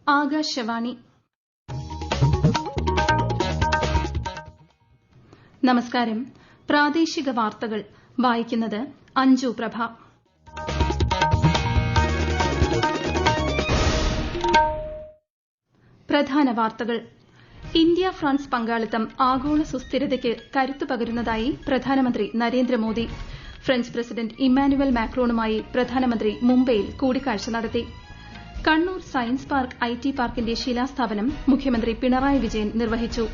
ആകാശവാണി. നമസ്കാരം. പ്രാദേശിക വാർത്തകൾ വായിക്കുന്നത് അഞ്ജു പ്രഭ. പ്രധാന വാർത്തകൾ. ഇന്ത്യ ഫ്രാൻസ് പങ്കാളിത്തം ആഗോള സുസ്ഥിരതയ്ക്ക് കരുത്തു പകരുന്നതായി പ്രധാനമന്ത്രി നരേന്ദ്രമോദി. ഫ്രഞ്ച് പ്രസിഡന്റ് ഇമ്മാനുവൽ മാക്രോണുമായി പ്രധാനമന്ത്രി മുംബൈയിൽ കൂടിക്കാഴ്ച നടത്തി. കണ്ണൂർ സയൻസ് പാർക്ക് ഐടി പാർക്കിന്റെ ശിലാസ്ഥാപനം മുഖ്യമന്ത്രി പിണറായി വിജയൻ നിർവഹിച്ചു.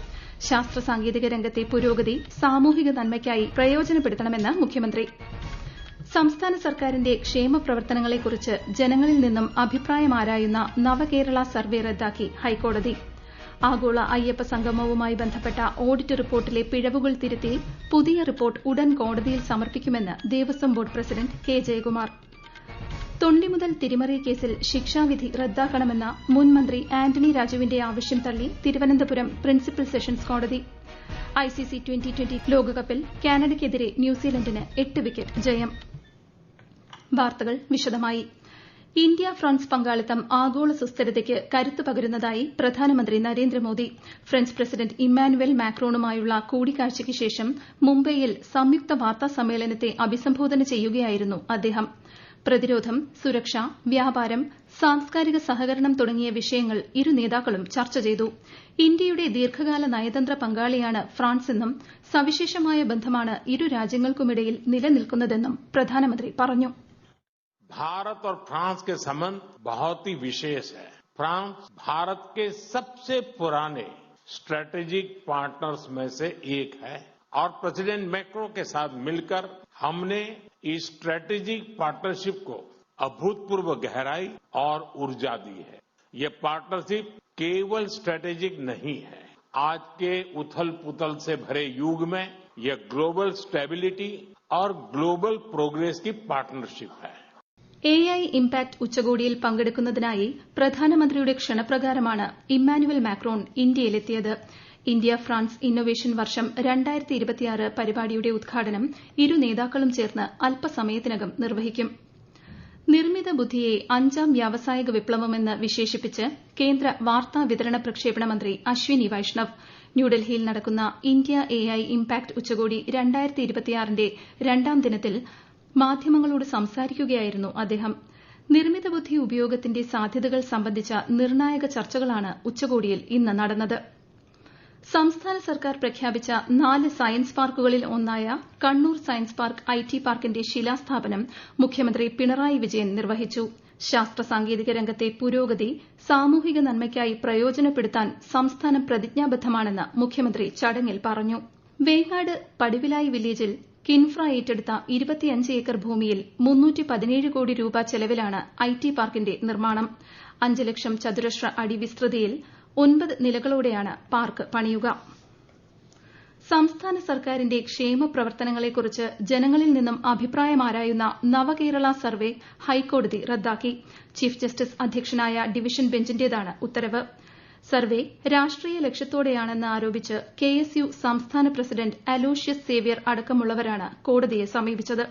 ശാസ്ത്ര സാങ്കേതിക രംഗത്തെ പുരോഗതി സാമൂഹിക നന്മയ്ക്കായി പ്രയോജനപ്പെടുത്തണമെന്ന് മുഖ്യമന്ത്രി. സംസ്ഥാന സർക്കാരിന്റെ ക്ഷേമ പ്രവർത്തനങ്ങളെക്കുറിച്ച് ജനങ്ങളിൽ നിന്നും അഭിപ്രായം ആരായുന്ന നവകേരള സർവേ റദ്ദാക്കി ഹൈക്കോടതി. ആഗോള അയ്യപ്പ സംഗമവുമായി ബന്ധപ്പെട്ട ഓഡിറ്റ് റിപ്പോർട്ടിലെ പിഴവുകൾ തിരുത്തി പുതിയ റിപ്പോർട്ട് ഉടൻ കോടതിയിൽ സമർപ്പിക്കുമെന്ന് Devaswom board president K Jayakumar. തൊണ്ടിമുതൽ തിരിമറി കേസിൽ ശിക്ഷാവിധി റദ്ദാക്കണമെന്ന മുൻ മന്ത്രി ആന്റണി രാജുവിന്റെ ആവശ്യം തള്ളി തിരുവനന്തപുരം പ്രിൻസിപ്പൽ സെഷൻസ് കോടതി. ഐസിസി ട്വന്റി ലോകകപ്പിൽ കാനഡയ്ക്കെതിരെ ന്യൂസിലൻഡിന് 8 വിക്കറ്റ് ജയം. വാർത്തകൾ വിശദമായി. ഇന്ത്യ ഫ്രാൻസ് പങ്കാളിത്തം ആഗോള സുസ്ഥിരതയ്ക്ക് കരുത്തു പകരുന്നതായി പ്രധാനമന്ത്രി നരേന്ദ്രമോദി. ഫ്രഞ്ച് പ്രസിഡന്റ് ഇമ്മാനുവൽ മാക്രോണുമായുള്ള കൂടിക്കാഴ്ചയ്ക്ക് ശേഷം മുംബൈയിൽ സംയുക്ത വാർത്താ സമ്മേളനത്തെ അഭിസംബോധന ചെയ്യുകയായിരുന്നു അദ്ദേഹം. പ്രതിരോധം, സുരക്ഷ, വ്യാപാരം, സാംസ്കാരിക സഹകരണം തുടങ്ങിയ വിഷയങ്ങൾ ഇരു നേതാക്കളും ചർച്ച ചെയ്തു. ഇന്ത്യയുടെ ദീർഘകാല നയതന്ത്ര പങ്കാളിയാണ് ഫ്രാൻസെന്നും സവിശേഷമായ ബന്ധമാണ് ഇരു രാജ്യങ്ങൾക്കുമിടയിൽ നിലനിൽക്കുന്നതെന്നും പ്രധാനമന്ത്രി പറഞ്ഞു. भारत और फ्रांस के संबंध बहुत ही विशेष है. फ्रांस भारत के सबसे पुराने स्ट्रेटेजिक पार्टनर्स में से एक है और प्रेसिडेंट मैक्रो के साथ मिलकर हमने इस स्ट्रेटेजिक पार्टनरशिप को अभूतपूर्व गहराई और ऊर्जा दी है. ये पार्टनरशिप केवल स्ट्रेटेजिक नहीं है. आज के उथल पुथल से भरे युग में यह ग्लोबल स्टेबिलिटी और ग्लोबल प्रोग्रेस की पार्टनरशिप है. AI ഇംപാക്ട് ഉച്ചകോടിയിൽ പങ്കെടുക്കുന്നതിനായി പ്രധാനമന്ത്രിയുടെ ക്ഷണപ്രകാരമാണ് ഇമ്മാനുവൽ മാക്രോൺ ഇന്ത്യയിലെത്തിയത്. ഇന്ത്യ ഫ്രാൻസ് ഇന്നൊവേഷൻ വർഷം 2026 പരിപാടിയുടെ ഉദ്ഘാടനം ഇരു നേതാക്കളും ചേർന്ന് അല്പസമയത്തിനകം നിർവഹിക്കും. നിർമ്മിത ബുദ്ധിയെ 5ാം വ്യാവസായിക വിപ്ലവമെന്ന് വിശേഷിപ്പിച്ച് കേന്ദ്ര വാർത്താ വിതരണ പ്രക്ഷേപണ മന്ത്രി അശ്വിനി വൈഷ്ണവ്. ന്യൂഡൽഹിയിൽ നടക്കുന്ന ഇന്ത്യ AI ഇംപാക്ട് ഉച്ചകോടി 2026ന്റെ 2ാം ദിനത്തിൽ മാധ്യമങ്ങളോട് സംസാരിക്കുകയായിരുന്നു അദ്ദേഹം. നിർമ്മിത ബുദ്ധി ഉപയോഗത്തിന്റെ സാധ്യതകൾ സംബന്ധിച്ച നിർണായക ചർച്ചകളാണ് ഉച്ചകോടിയിൽ ഇന്ന് നടന്നത്. സംസ്ഥാന സർക്കാർ പ്രഖ്യാപിച്ച 4 സയൻസ് പാർക്കുകളിൽ ഒന്നായ കണ്ണൂർ സയൻസ് പാർക്ക് ഐടി പാർക്കിന്റെ ശിലാസ്ഥാപനം മുഖ്യമന്ത്രി പിണറായി വിജയൻ നിർവഹിച്ചു. ശാസ്ത്ര സാങ്കേതിക രംഗത്തെ പുരോഗതി സാമൂഹിക നന്മയ്ക്കായി പ്രയോജനപ്പെടുത്താൻ സംസ്ഥാനം പ്രതിജ്ഞാബദ്ധമാണെന്ന് മുഖ്യമന്ത്രി ചടങ്ങിൽ പറഞ്ഞു. വേങ്ങാട് പടിവിലായി വില്ലേജിൽ കിൻഫ്ര ഏറ്റെടുത്ത 25 ഏക്കർ ഭൂമിയിൽ 317 കോടി രൂപ ചെലവിലാണ് ഐടി പാർക്കിന്റെ നിർമ്മാണം. 5 ലക്ഷം ചതുരശ്ര അടി വിസ്തൃതിയിൽ 9 നിലകളോടെയാണ് പാർക്ക് പണിയുക. സംസ്ഥാന സർക്കാരിന്റെ ക്ഷേമ പ്രവർത്തനങ്ങളെക്കുറിച്ച് ജനങ്ങളിൽ നിന്നും അഭിപ്രായം ആരായുന്ന നവകേരള സർവേ ഹൈക്കോടതി റദ്ദാക്കി. ചീഫ് ജസ്റ്റിസ് അധ്യക്ഷനായ ഡിവിഷൻ ബെഞ്ചിന്റേതാണ് ഉത്തരവ്. സർവേ രാഷ്ട്രീയ ലക്ഷ്യത്തോടെയാണെന്ന് ആരോപിച്ച് KSU സംസ്ഥാന പ്രസിഡന്റ് അലോഷ്യസ് സേവ്യർ അടക്കമുള്ളവരാണ് കോടതിയെ സമീപിച്ചത്.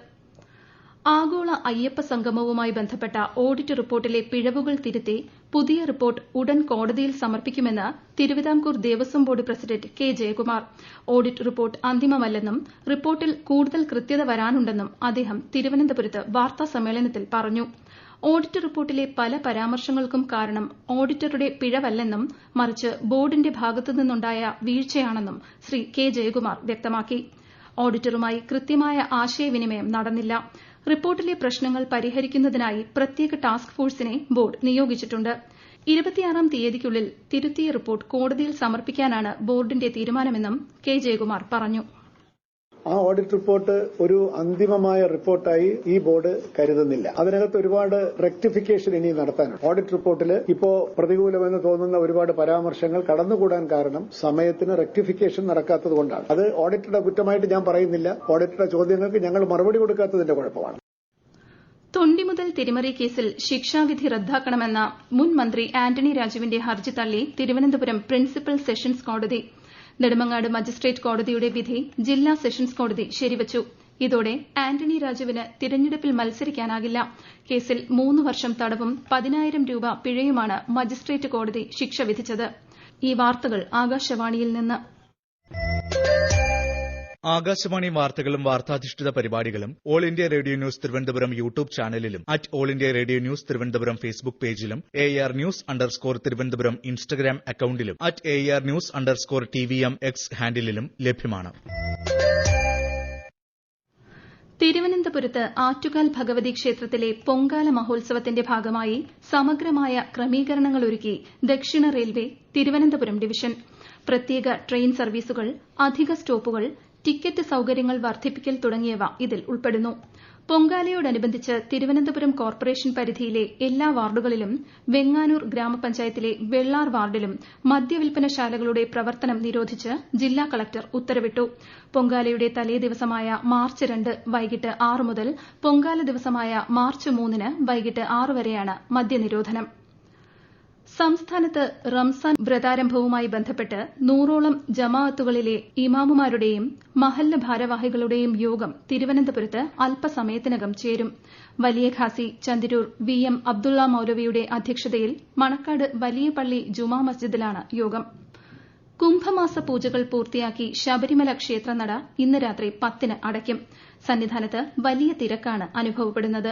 ആഗോള അയ്യപ്പ സംഗമവുമായി ബന്ധപ്പെട്ട ഓഡിറ്റ് റിപ്പോർട്ടിലെ പിഴവുകൾ തിരുത്തി പുതിയ റിപ്പോർട്ട് ഉടൻ കോടതിയിൽ സമർപ്പിക്കുമെന്ന് Thiruvithamkoor Devaswom board president K Jayakumar. Audit report അന്തിമമല്ലെന്നും റിപ്പോർട്ടിൽ കൂടുതൽ കൃത്യത വരാനുണ്ടെന്നും അദ്ദേഹം തിരുവനന്തപുരത്ത് വാർത്താസമ്മേളനത്തിൽ പറഞ്ഞു. ഓഡിറ്റ് റിപ്പോർട്ടിലെ പല പരാമർശങ്ങൾക്കും കാരണം ഓഡിറ്ററുടെ പിഴവല്ലെന്നും മറിച്ച് ബോർഡിന്റെ ഭാഗത്തുനിന്നുണ്ടായ വീഴ്ചയാണെന്നും ശ്രീ കെ ജയകുമാർ വ്യക്തമാക്കി. ഓഡിറ്ററുമായി കൃത്യമായ ആശയവിനിമയം നടന്നില്ല. റിപ്പോർട്ടിലെ പ്രശ്നങ്ങൾ പരിഹരിക്കുന്നതിനായി പ്രത്യേക ടാസ്ക് ഫോഴ്സിനെ ബോർഡ് നിയോഗിച്ചിട്ടുണ്ട്. 26ാം തീയതിക്കുള്ളിൽ തിരുത്തിയ റിപ്പോർട്ട് കോടതിയിൽ സമർപ്പിക്കാനാണ് ബോർഡിന്റെ തീരുമാനമെന്നും കെ ജയകുമാർ പറഞ്ഞു. ആ ഓഡിറ്റ് റിപ്പോർട്ട് ഒരു അന്തിമമായ റിപ്പോർട്ടായി ഈ ബോർഡ് കരുതുന്നില്ല. അതിനകത്ത് ഒരുപാട് റെക്ടിഫിക്കേഷൻ ഇനി നടത്താനുണ്ട്. ഓഡിറ്റ് റിപ്പോർട്ടിൽ ഇപ്പോ പ്രതികൂലമെന്ന് തോന്നുന്ന ഒരുപാട് പരാമർശങ്ങൾ കടന്നുകൂടാൻ കാരണം സമയത്തിന് റെക്ടിഫിക്കേഷൻ നടക്കാത്തതുകൊണ്ടാണ്. അത് ഓഡിറ്ററുടെ കുറ്റമായിട്ട് ഞാൻ പറയുന്നില്ല. ഓഡിറ്ററുടെ ചോദ്യങ്ങൾക്ക് ഞങ്ങൾ മറുപടി കൊടുക്കാത്തതിന്റെ കുഴപ്പമാണ്. തൊണ്ടിമുതൽ തിരിമറി കേസിൽ ശിക്ഷാവിധി റദ്ദാക്കണമെന്ന മുൻ മന്ത്രി ആന്റണി രാജുവിന്റെ ഹർജി തള്ളി തിരുവനന്തപുരം പ്രിൻസിപ്പൽ സെഷൻസ് കോടതി. നെടുമങ്ങാട് മജിസ്ട്രേറ്റ് കോടതിയുടെ വിധി ജില്ലാ സെഷൻസ് കോടതി ശരിവച്ചു. ഇതോടെ ആന്റണി രാജുവിന് തിരഞ്ഞെടുപ്പിൽ മത്സരിക്കാനാകില്ല. കേസിൽ 3 വർഷം തടവും 10,000 രൂപ പിഴയുമാണ് മജിസ്ട്രേറ്റ് കോടതി ശിക്ഷ വിധിച്ചത്. ഈ വാർത്തകൾ ആകാശവാണിയിൽ നിന്ന്. ആകാശവാണി വാർത്തകളും വാർത്താധിഷ്ഠിത പരിപാടികളും all India radio news Thiruvananthapuram YouTube ചാനലിലും all India radio news Thiruvananthapuram Facebook പേജിലും AR News_ തിരുവനന്തപുരം ഇൻസ്റ്റഗ്രാം അക്കൌണ്ടിലും AR News_TVM X ഹാൻഡിലും ലഭ്യമാണ്. തിരുവനന്തപുരത്ത് ആറ്റുകാൽ ഭഗവതി ക്ഷേത്രത്തിലെ പൊങ്കാല മഹോത്സവത്തിന്റെ ഭാഗമായി സമഗ്രമായ ക്രമീകരണങ്ങൾ ഒരുക്കി ദക്ഷിണ റെയിൽവേ തിരുവനന്തപുരം ഡിവിഷൻ. പ്രത്യേക ട്രെയിൻ സർവീസുകൾ, അധിക സ്റ്റോപ്പുകൾ, ടിക്കറ്റ് സൌകര്യങ്ങൾ വർദ്ധിപ്പിക്കൽ തുടങ്ങിയവ ഇതിൽ ഉൾപ്പെടുന്നു. പൊങ്കാലയോടനുബന്ധിച്ച് തിരുവനന്തപുരം കോർപ്പറേഷൻ പരിധിയിലെ എല്ലാ വാർഡുകളിലും വെങ്ങാനൂർ ഗ്രാമപഞ്ചായത്തിലെ വെള്ളാർ വാർഡിലും മദ്യവിൽപ്പനശാലകളുടെ പ്രവർത്തനം നിരോധിച്ച് ജില്ലാ കളക്ടർ ഉത്തരവിട്ടു. പൊങ്കാലയുടെ തലേദിവസമായ മാർച്ച് 2 വൈകിട്ട് 6 മുതൽ പൊങ്കാല ദിവസമായ മാർച്ച് 3 വൈകിട്ട് 6 വരെയാണ് മദ്യനിരോധനം. സംസ്ഥാനത്ത് റംസാൻ വ്രതാരംഭവുമായി ബന്ധപ്പെട്ട് 100ഓളം ജമാഅത്തുകളിലെ ഇമാമുമാരുടെയും മഹല്ല് ഭാരവാഹികളുടെയും യോഗം തിരുവനന്തപുരത്ത് അല്പസമയത്തിനകം ചേരും. വലിയ ഖാസി ചന്ദിരൂർ VM അബ്ദുള്ള മൌലവിയുടെ അധ്യക്ഷതയിൽ മണക്കാട് വലിയ പള്ളി ജുമാ മസ്ജിദിലാണ് യോഗം. കുംഭമാസ പൂജകൾ പൂർത്തിയാക്കി ശബരിമല ക്ഷേത്രനട ഇന്ന് രാത്രി 10 അടയ്ക്കും. സന്നിധാനത്ത് വലിയ തിരക്കാണ് അനുഭവപ്പെടുന്നത്.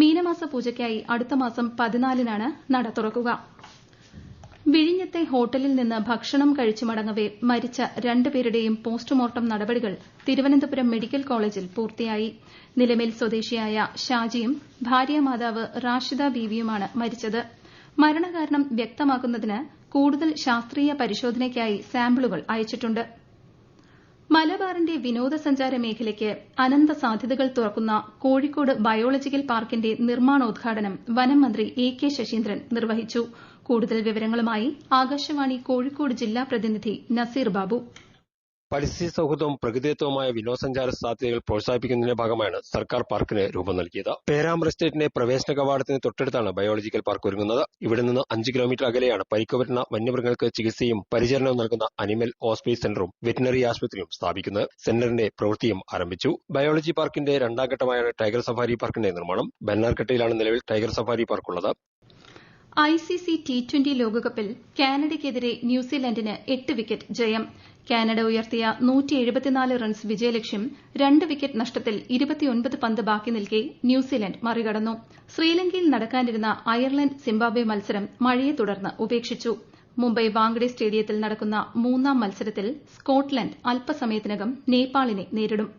മീനമാസ പൂജയ്ക്കായി അടുത്ത മാസം 14നാണ് നട തുറക്കുക. വിഴിഞ്ഞത്തെ ഹോട്ടലിൽ നിന്ന് ഭക്ഷണം കഴിച്ചു മടങ്ങവെ മരിച്ച 2 പേരുടെയും പോസ്റ്റ്മോർട്ടം നടപടികൾ തിരുവനന്തപുരം മെഡിക്കൽ കോളേജിൽ പൂർത്തിയായി. നിലമേൽ സ്വദേശിയായ ഷാജിയും ഭാര്യാമാതാവ് റാഷിദ ബീവിയുമാണ് മരിച്ചത്. മരണകാരണം വ്യക്തമാക്കുന്നതിന് കൂടുതൽ ശാസ്ത്രീയ പരിശോധനയ്ക്കായി സാമ്പിളുകൾ അയച്ചിട്ടുണ്ട്. മലബാറിന്റെ വിനോദസഞ്ചാര മേഖലയ്ക്ക് അനന്ത സാധ്യതകൾ തുറക്കുന്ന കോഴിക്കോട് ബയോളജിക്കൽ പാർക്കിന്റെ നിർമ്മാണോദ്ഘാടനം വനം മന്ത്രി AK ശശീന്ദ്രൻ നിർവഹിച്ചു. കൂടുതൽ വിവരങ്ങളുമായി ആകാശവാണി കോഴിക്കോട് ജില്ലാ പ്രതിനിധി നസീർ ബാബു. പരിസ്ഥിതി സൌഹൃദവും പ്രകൃതിദത്തവുമായ വിനോദസഞ്ചാര സാധ്യതകൾ പ്രോത്സാഹിപ്പിക്കുന്നതിന്റെ ഭാഗമായാണ് സർക്കാർ പാർക്കിന് രൂപം നൽകിയത്. പേരാമ്പ്ര എസ്റ്റേറ്റിന്റെ പ്രവേശന കവാടത്തിന് തൊട്ടടുത്താണ് ബയോളജിക്കൽ പാർക്ക് ഒരുങ്ങുന്നത്. ഇവിടെ നിന്ന് 5 കിലോമീറ്റർ അകലെയാണ് പരിക്കുപറ്റുന്ന വന്യമൃഗങ്ങൾക്ക് ചികിത്സയും പരിചരണവും നൽകുന്ന അനിമൽ ഹോസ്പിറ്റൽ സെന്ററും വെറ്റിനറി ആശുപത്രിയും സ്ഥാപിക്കുന്നത്. സെന്ററിന്റെ പ്രവൃത്തിയും ആരംഭിച്ചു. ബയോളജി പാർക്കിന്റെ 2ാം ഘട്ടമായാണ് ടൈഗർ സഫാരി പാർക്കിന്റെ നിർമ്മാണം. ബന്നാർക്കട്ടയിലാണ് നിലവിൽ ടൈഗർ സഫാരി പാർക്കുള്ളത്. ICC T20 ലോകകപ്പിൽ കാനഡയ്ക്കെതിരെ ന്യൂസിലൻഡിന് 8 വിക്കറ്റ് ജയം. കാനഡ ഉയർത്തിയ 174 റൺസ് വിജയലക്ഷ്യം 2 വിക്കറ്റ് നഷ്ടത്തിൽ 29 പന്ത് ബാക്കി നിൽക്കെ ന്യൂസിലൻഡ് മറികടന്നു. ശ്രീലങ്കയിൽ നടക്കാനിരുന്ന അയർലൻഡ് സിംബാബ്വെ മത്സരം മഴയെ തുടർന്ന് ഉപേക്ഷിച്ചു. മുംബൈ വാങ്കഡെ സ്റ്റേഡിയത്തിൽ നടക്കുന്ന 3ാം മത്സരത്തിൽ സ്കോട്ട്ലൻഡ് അല്പസമയത്തിനകം നേപ്പാളിനെ നേരിടും.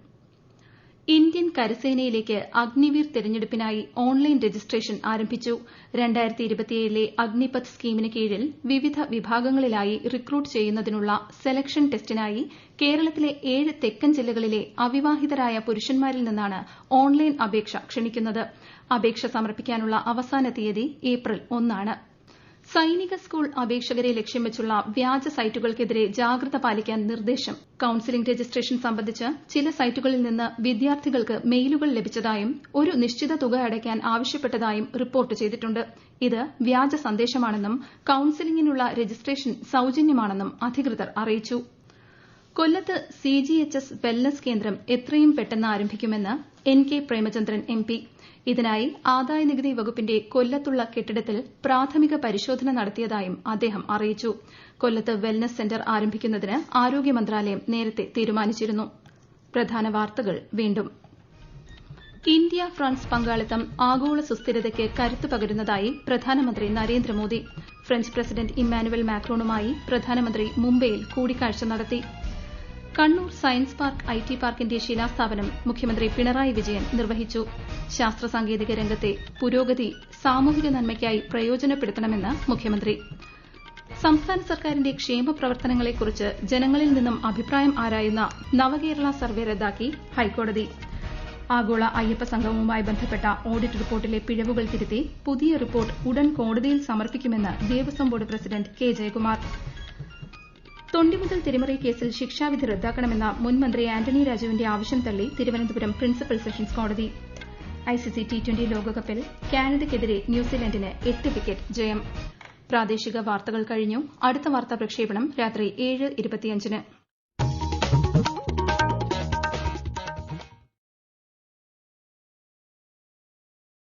ഇന്ത്യൻ കരസേനയിലേക്ക് അഗ്നിവീർ തെരഞ്ഞെടുപ്പിനായി ഓൺലൈൻ രജിസ്ട്രേഷൻ ആരംഭിച്ചു. 2027ലെ അഗ്നിപഥ് സ്കീമിന് കീഴിൽ വിവിധ വിഭാഗങ്ങളിലായി റിക്രൂട്ട് ചെയ്യുന്നതിനുള്ള സെലക്ഷൻ ടെസ്റ്റിനായി കേരളത്തിലെ 7 തെക്കൻ ജില്ലകളിലെ അവിവാഹിതരായ പുരുഷന്മാരിൽ നിന്നാണ് ഓൺലൈൻ അപേക്ഷ ക്ഷണിക്കുന്നത്. അപേക്ഷ സമർപ്പിക്കാനുള്ള അവസാന തീയതി ഏപ്രിൽ 1. സൈനിക സ്കൂൾ അപേക്ഷകരെ ലക്ഷ്യം വെച്ചുള്ള വ്യാജ സൈറ്റുകൾക്കെതിരെ ജാഗ്രത പാലിക്കാൻ നിർദ്ദേശം. കൌൺസിലിംഗ് രജിസ്ട്രേഷൻ സംബന്ധിച്ച് ചില സൈറ്റുകളിൽ നിന്ന് വിദ്യാർത്ഥികൾക്ക് മെയിലുകൾ ലഭിച്ചതായും ഒരു നിശ്ചിത തുക അടയ്ക്കാൻ ആവശ്യപ്പെട്ടതായും റിപ്പോർട്ട് ചെയ്തിട്ടുണ്ട്. ഇത് വ്യാജ സന്ദേശമാണെന്നും കൌൺസിലിംഗിനുള്ള രജിസ്ട്രേഷൻ സൌജന്യമാണെന്നും അധികൃതർ അറിയിച്ചു. കൊല്ലത്ത് CGHS വെൽനസ് കേന്ദ്രം എത്രയും പെട്ടെന്ന് ആരംഭിക്കുമെന്ന് NK പ്രേമചന്ദ്രൻ MP. ഇതിനായി ആദായനികുതി വകുപ്പിന്റെ കൊല്ലത്തുള്ള കെട്ടിടത്തിൽ പ്രാഥമിക പരിശോധന നടത്തിയതായും അദ്ദേഹം അറിയിച്ചു. കൊല്ലത്ത് വെൽനസ് സെന്റർ ആരംഭിക്കുന്നതിന് ആരോഗ്യ മന്ത്രാലയം നേരത്തെ തീരുമാനിച്ചിരുന്നു. പ്രധാന വാർത്തകൾ വീണ്ടും. ഇന്ത്യ ഫ്രാൻസ് പങ്കാളിത്തം ആഗോള സുസ്ഥിരതയ്ക്ക് കരുത്തു പകരുന്നതായി പ്രധാനമന്ത്രി നരേന്ദ്രമോദി. ഫ്രഞ്ച് പ്രസിഡന്റ് ഇമ്മാനുവൽ മാക്രോണുമായി പ്രധാനമന്ത്രി മുംബൈയിൽ കൂടിക്കാഴ്ച നടത്തി. കണ്ണൂർ സയൻസ് പാർക്ക് IT പാർക്കിന്റെ ശിലാസ്ഥാപനം മുഖ്യമന്ത്രി പിണറായി വിജയൻ നിർവഹിച്ചു. ശാസ്ത്ര സാങ്കേതിക രംഗത്തെ പുരോഗതി സാമൂഹിക നന്മയ്ക്കായി പ്രയോജനപ്പെടുത്തണമെന്ന് മുഖ്യമന്ത്രി. സംസ്ഥാന സർക്കാരിന്റെ ക്ഷേമ പ്രവർത്തനങ്ങളെക്കുറിച്ച് ജനങ്ങളിൽ നിന്നും അഭിപ്രായം ആരായുന്ന നവകേരള സർവേ റദ്ദാക്കി ഹൈക്കോടതി. ആഗോള അയ്യപ്പ സംഗമവുമായി ബന്ധപ്പെട്ട ഓഡിറ്റ് റിപ്പോർട്ടിലെ പിഴവുകൾ തിരുത്തി പുതിയ റിപ്പോർട്ട് ഉടൻ കോടതിയിൽ സമർപ്പിക്കുമെന്ന് Devaswom board president K Jayakumar. തൊണ്ടിമുതൽ തിരിമറി കേസിൽ ശിക്ഷാവിധി റദ്ദാക്കണമെന്ന മുൻ മന്ത്രി ആന്റണി രാജുവിന്റെ ആവശ്യം തള്ളി തിരുവനന്തപുരം പ്രിൻസിപ്പൽ സെഷൻസ് കോടതി. ICC T20 ലോകകപ്പിൽ കാനഡയ്ക്കെതിരെ ന്യൂസിലൻഡിന് 8 വിക്കറ്റ് ജയം. പ്രാദേശിക വാർത്തകൾ കഴിഞ്ഞു. അടുത്ത വാർത്താ പ്രക്ഷേപണം രാത്രി 7:25.